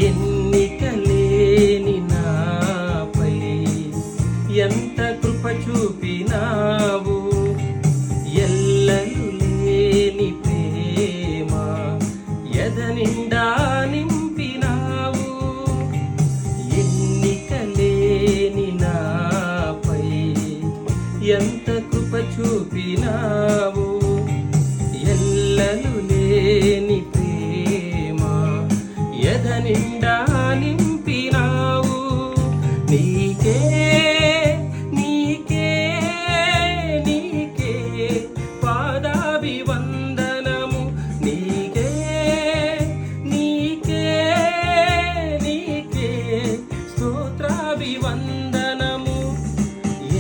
ఎన్నిక లేని నాపై ఎంత కృప చూపినావు, ఎల్లలు లేని ప్రేమ ఎదనిండా నింపినావు. ఎన్నిక లేని నాపై ఎంత కృప చూపినావు, ఎల్లలు లేని ప్రేమ ఎదనిండా నింపినావు. నీకే నీకే నీకే పాదాభివందనము, నీకే నీకే నీకే స్తోత్రాభివందనము.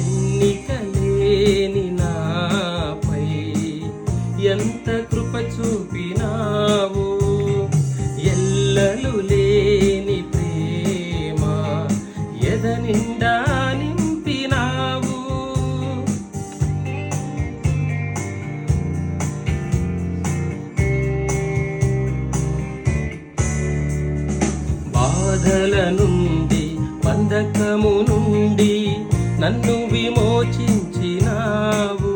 ఎన్నిక లేని నాపై ఎంత కృప చూపినావు, ఎల్లలు లేని ప్రేమ ఎదనిండా నింపినావు. బాధల నుండి బంధకము నుండి నన్ను విమోచించినావు.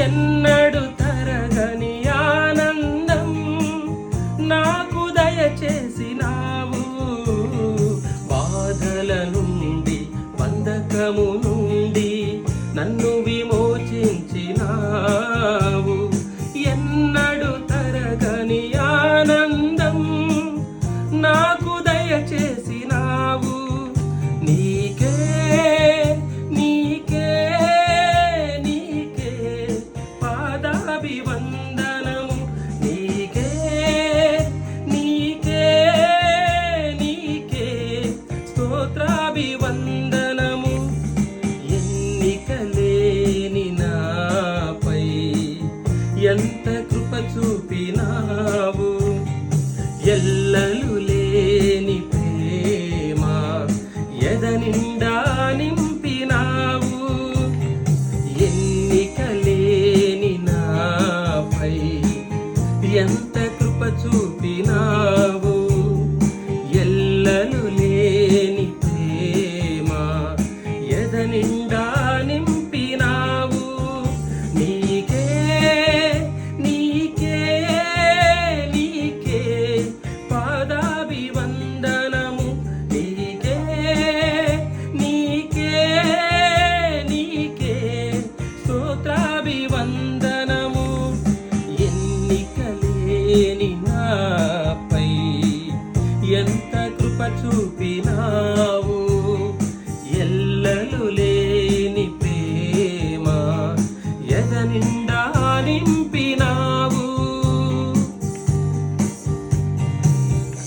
ఎన్నడు తరగని ఆనందం నాకు దయచేసినావు. బాధల నుండి బంధకము నుండి నన్ను విమోచించినావు. ఎన్నడు తరగని ఆనందం నాకు దయచేసినావు. నీకే నీకే నీకే పాదాభివందనము, నీకే నీకే నీకే స్తోత్రాభివందనము. ఎన్నిక లేని నాపై ఎంత కృప చూపినావు, ఎల్లలు లేని ప్రేమ ఎదనిండా నింపినావు. ఎన్నిక లేని నాపై ఎంత కృప చూపినావు, ఎల్లలు లేని ప్రేమ ఎదనిండా నింపినావు. నీకే నీకే నీకే పాదాభివందనము, నీకే నీకే నీకే స్తోత్రాభివందనము. ఎన్నిక లేని నాపై ఎంత కృప చూపినావు, ఎల్లలు లేని ప్రేమ ఎదనిండా